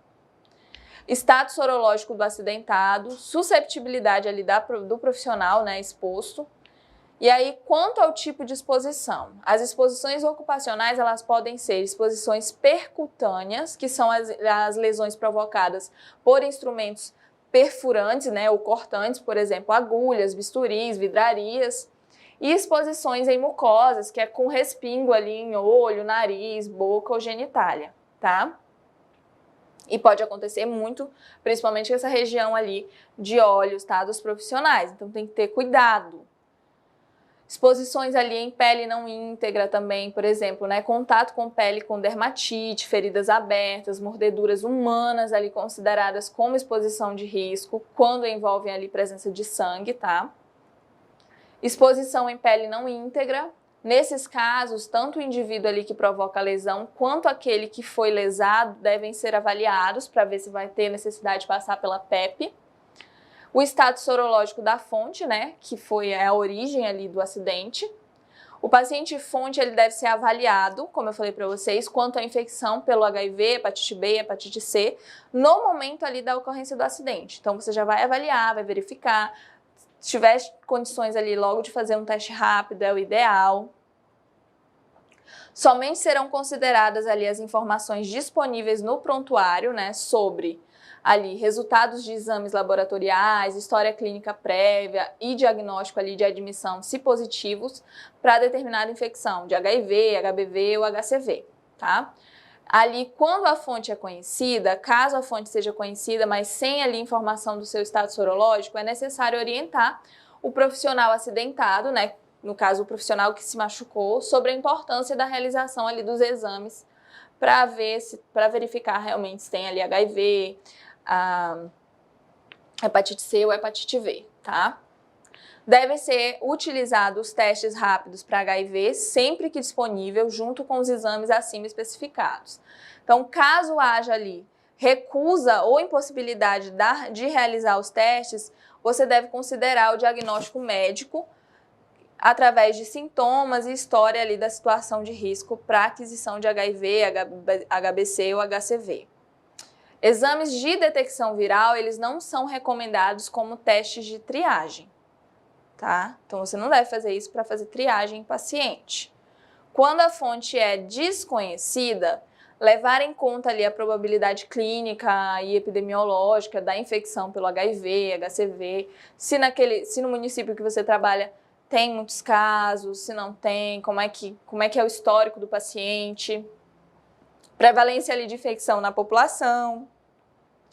Status sorológico do acidentado, susceptibilidade ali do profissional, né, exposto. E aí, quanto ao tipo de exposição, as exposições ocupacionais, elas podem ser exposições percutâneas, que são as lesões provocadas por instrumentos perfurantes, né, ou cortantes, por exemplo, agulhas, bisturis, vidrarias, e exposições em mucosas, que é com respingo ali em olho, nariz, boca ou genitália, tá? E pode acontecer muito, principalmente nessa região ali de olhos, tá, dos profissionais, então tem que ter cuidado. Exposições ali em pele não íntegra também, por exemplo, né, contato com pele com dermatite, feridas abertas, mordeduras humanas ali consideradas como exposição de risco, quando envolvem ali presença de sangue, tá? Exposição em pele não íntegra, nesses casos, tanto o indivíduo ali que provoca a lesão, quanto aquele que foi lesado, devem ser avaliados para ver se vai ter necessidade de passar pela PEP. O status sorológico da fonte, né, que foi a origem ali do acidente. O paciente fonte, ele deve ser avaliado, como eu falei para vocês, quanto à infecção pelo HIV, hepatite B, hepatite C, no momento ali da ocorrência do acidente. Então, você já vai avaliar, vai verificar. Se tiver condições ali logo de fazer um teste rápido, é o ideal. Somente serão consideradas ali as informações disponíveis no prontuário, né, sobre ali resultados de exames laboratoriais, história clínica prévia e diagnóstico ali de admissão, se positivos, para determinada infecção de HIV, HBV ou HCV, tá? Ali, quando a fonte é conhecida, caso a fonte seja conhecida, mas sem ali informação do seu status sorológico, é necessário orientar o profissional acidentado, né, no caso o profissional que se machucou, sobre a importância da realização ali dos exames para verificar realmente se tem ali HIV, a hepatite C ou hepatite V, tá? Devem ser utilizados testes rápidos para HIV sempre que disponível, junto com os exames acima especificados. Então, caso haja ali recusa ou impossibilidade de realizar os testes, você deve considerar o diagnóstico médico através de sintomas e história ali da situação de risco para aquisição de HIV, HBC ou HCV. Exames de detecção viral, eles não são recomendados como testes de triagem, tá? Então, você não deve fazer isso para fazer triagem em paciente. Quando a fonte é desconhecida, levar em conta ali a probabilidade clínica e epidemiológica da infecção pelo HIV, HCV, se no município que você trabalha tem muitos casos, se não tem, como é que é o histórico do paciente, prevalência ali de infecção na população,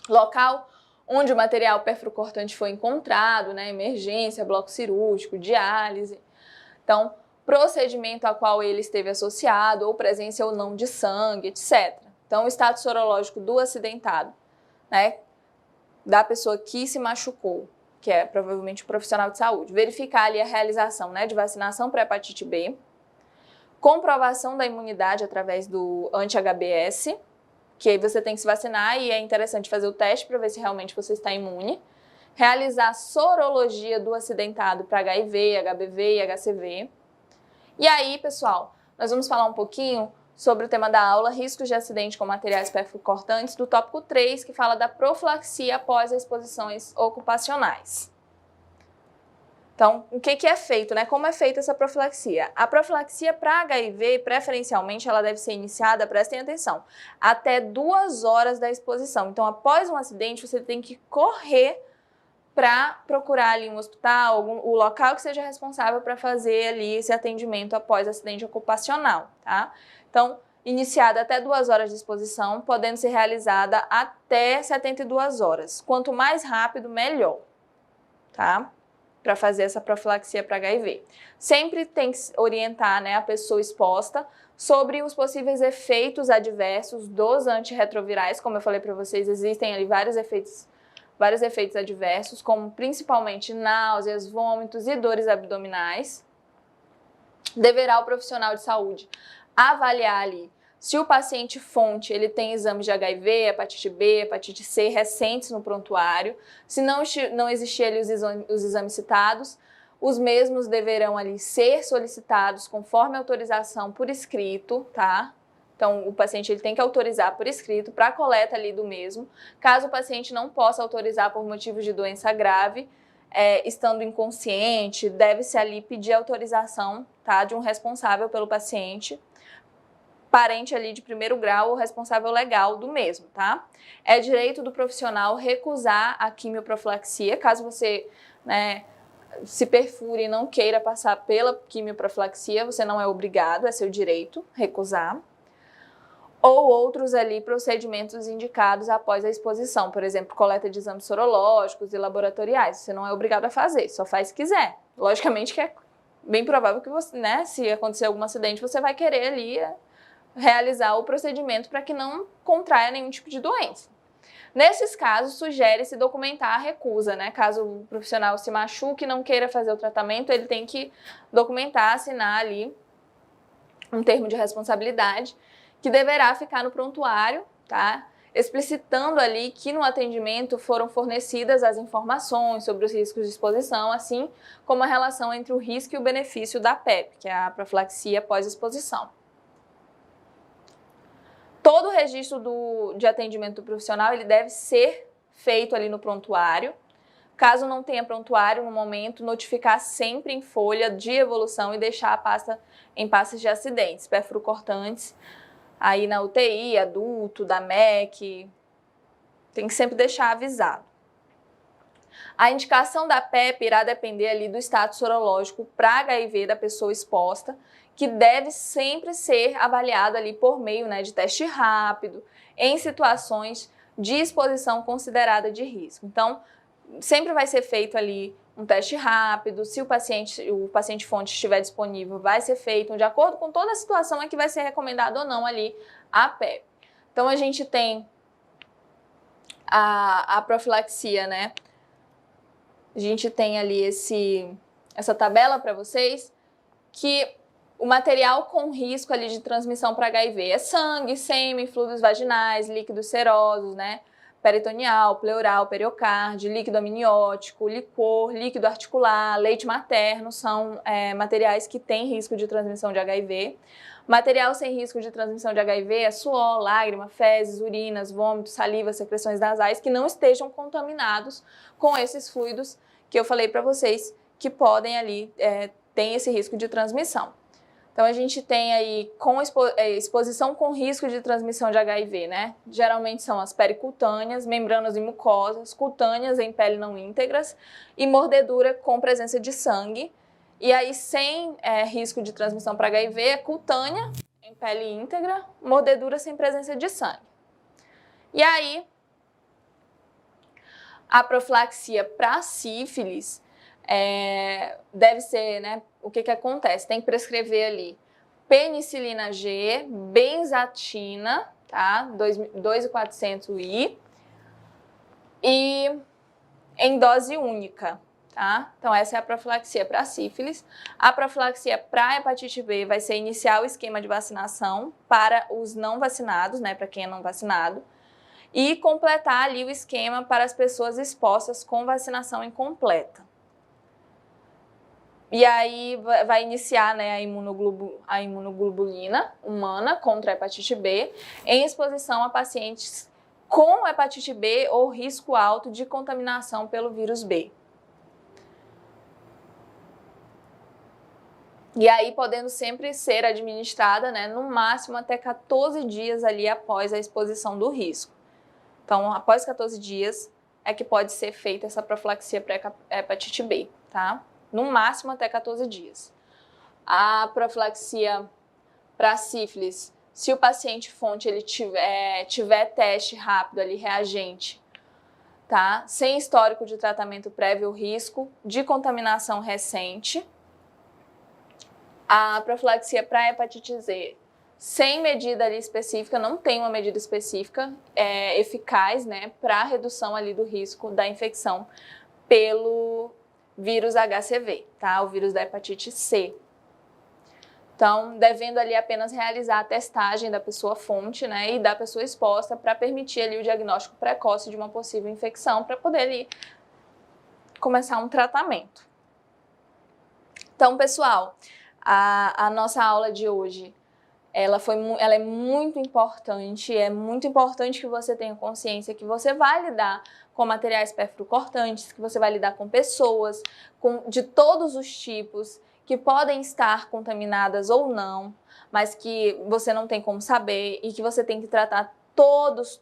local onde o material perfluorocortante foi encontrado, né, emergência, bloco cirúrgico, diálise. Então, procedimento a qual ele esteve associado, ou presença ou não de sangue, etc. Então, o status sorológico do acidentado, né, da pessoa que se machucou, que é provavelmente um profissional de saúde. Verificar ali a realização, né, de vacinação para hepatite B, comprovação da imunidade através do anti-HBs, que aí você tem que se vacinar e é interessante fazer o teste para ver se realmente você está imune. Realizar sorologia do acidentado para HIV, HBV e HCV. E aí, pessoal, nós vamos falar um pouquinho sobre o tema da aula, riscos de acidente com materiais perfluorocortantes, do tópico 3, que fala da profilaxia após as exposições ocupacionais. Então, o que é feito, né? Como é feita essa profilaxia? A profilaxia para HIV, preferencialmente, ela deve ser iniciada, prestem atenção, até 2 horas da exposição. Então, após um acidente, você tem que correr para procurar ali um hospital, o local que seja responsável para fazer ali esse atendimento após acidente ocupacional, tá? Então, iniciada até 2 horas de exposição, podendo ser realizada até 72 horas. Quanto mais rápido, melhor, tá? Para fazer essa profilaxia para HIV. Sempre tem que orientar, né, a pessoa exposta sobre os possíveis efeitos adversos dos antirretrovirais. Como eu falei para vocês, existem ali vários efeitos adversos, como principalmente náuseas, vômitos e dores abdominais. Deverá o profissional de saúde avaliar ali se o paciente fonte ele tem exames de HIV, hepatite B, hepatite C recentes no prontuário. Se não existir ali os exames citados, os mesmos deverão ali ser solicitados conforme autorização por escrito, tá? Então, o paciente ele tem que autorizar por escrito para a coleta ali do mesmo. Caso o paciente não possa autorizar por motivos de doença grave, estando inconsciente, deve-se ali pedir autorização, tá, de um responsável pelo paciente, parente ali de primeiro grau ou responsável legal do mesmo, tá? É direito do profissional recusar a quimioprofilaxia, caso você, né, se perfure e não queira passar pela quimioprofilaxia, você não é obrigado, é seu direito recusar. Ou outros ali procedimentos indicados após a exposição, por exemplo, coleta de exames sorológicos e laboratoriais, você não é obrigado a fazer, só faz se quiser. Logicamente que é bem provável que você, né, se acontecer algum acidente, você vai querer ali realizar o procedimento para que não contraia nenhum tipo de doença. Nesses casos, sugere-se documentar a recusa, né? Caso o profissional se machuque e não queira fazer o tratamento, ele tem que documentar, assinar ali um termo de responsabilidade que deverá ficar no prontuário, tá? Explicitando ali que no atendimento foram fornecidas as informações sobre os riscos de exposição, assim como a relação entre o risco e o benefício da PEP, que é a profilaxia pós-exposição. Todo o registro de atendimento do profissional ele deve ser feito ali no prontuário. Caso não tenha prontuário no momento, notificar sempre em folha de evolução e deixar a pasta em pastas de acidentes, perfluorocortantes, aí na UTI, adulto, da MEC, tem que sempre deixar avisado. A indicação da PEP irá depender ali do status sorológico para HIV da pessoa exposta, que deve sempre ser avaliado ali por meio, né, de teste rápido, em situações de exposição considerada de risco. Então, sempre vai ser feito ali um teste rápido, se o paciente fonte estiver disponível, vai ser feito, de acordo com toda a situação é que vai ser recomendado ou não ali a PEP. Então, a gente tem a profilaxia, né? A gente tem ali essa tabela para vocês, que o material com risco ali de transmissão para HIV é sangue, sêmen, fluidos vaginais, líquidos serosos, né? Peritoneal, pleural, periocárdio, líquido amniótico, licor, líquido articular, leite materno, são materiais que têm risco de transmissão de HIV. Material sem risco de transmissão de HIV é suor, lágrima, fezes, urinas, vômitos, saliva, secreções nasais que não estejam contaminados com esses fluidos que eu falei para vocês que podem ali, tem esse risco de transmissão. Então, a gente tem aí exposição com risco de transmissão de HIV, né? Geralmente são as pericutâneas, membranas e mucosas, cutâneas em pele não íntegras e mordedura com presença de sangue E aí, sem risco de transmissão para HIV, é cutânea, em pele íntegra, mordedura sem presença de sangue. E aí, a profilaxia para sífilis deve ser, né? O que acontece? Tem que prescrever ali penicilina G, benzatina, tá? 2.400 I, e em dose única, tá? Então, essa é a profilaxia para sífilis. A profilaxia para hepatite B vai ser iniciar o esquema de vacinação para os não vacinados, né? Para quem é não vacinado. E completar ali o esquema para as pessoas expostas com vacinação incompleta. E aí vai iniciar, né, a imunoglobulina humana contra a hepatite B em exposição a pacientes com hepatite B ou risco alto de contaminação pelo vírus B. E aí podendo sempre ser administrada, né, no máximo até 14 dias ali após a exposição do risco. Então, após 14 dias é que pode ser feita essa profilaxia para hepatite B, tá? No máximo até 14 dias. A profilaxia para sífilis, se o paciente fonte ele tiver teste rápido ali, reagente, tá? Sem histórico de tratamento prévio ou risco de contaminação recente. A profilaxia para hepatite Z, sem medida ali específica, não tem uma medida específica eficaz, né, para redução ali do risco da infecção pelo vírus HCV, tá? O vírus da hepatite C. Então, devendo ali apenas realizar a testagem da pessoa fonte, né, e da pessoa exposta para permitir ali o diagnóstico precoce de uma possível infecção para poder ali começar um tratamento. Então, pessoal, a nossa aula de hoje, ela é muito importante, é muito importante que você tenha consciência que você vai lidar com materiais perfluorocortantes, que você vai lidar com pessoas de todos os tipos, que podem estar contaminadas ou não, mas que você não tem como saber e que você tem que tratar todos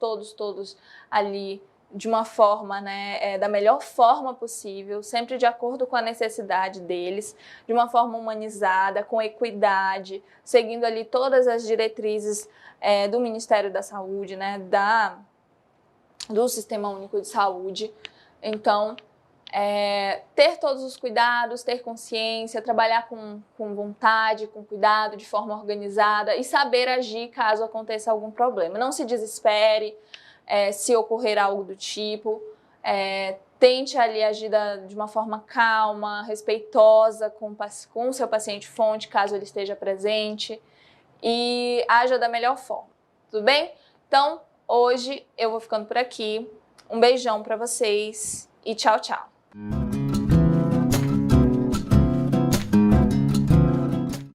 ali de uma forma, né, da melhor forma possível, sempre de acordo com a necessidade deles, de uma forma humanizada, com equidade, seguindo ali todas as diretrizes do Ministério da Saúde, né, do Sistema Único de Saúde. Então, ter todos os cuidados, ter consciência, trabalhar com vontade, com cuidado, de forma organizada e saber agir caso aconteça algum problema. Não se desespere se ocorrer algo do tipo, tente ali agir de uma forma calma, respeitosa com o seu paciente fonte, caso ele esteja presente, e haja da melhor forma, tudo bem? Então, hoje eu vou ficando por aqui. Um beijão para vocês e tchau, tchau!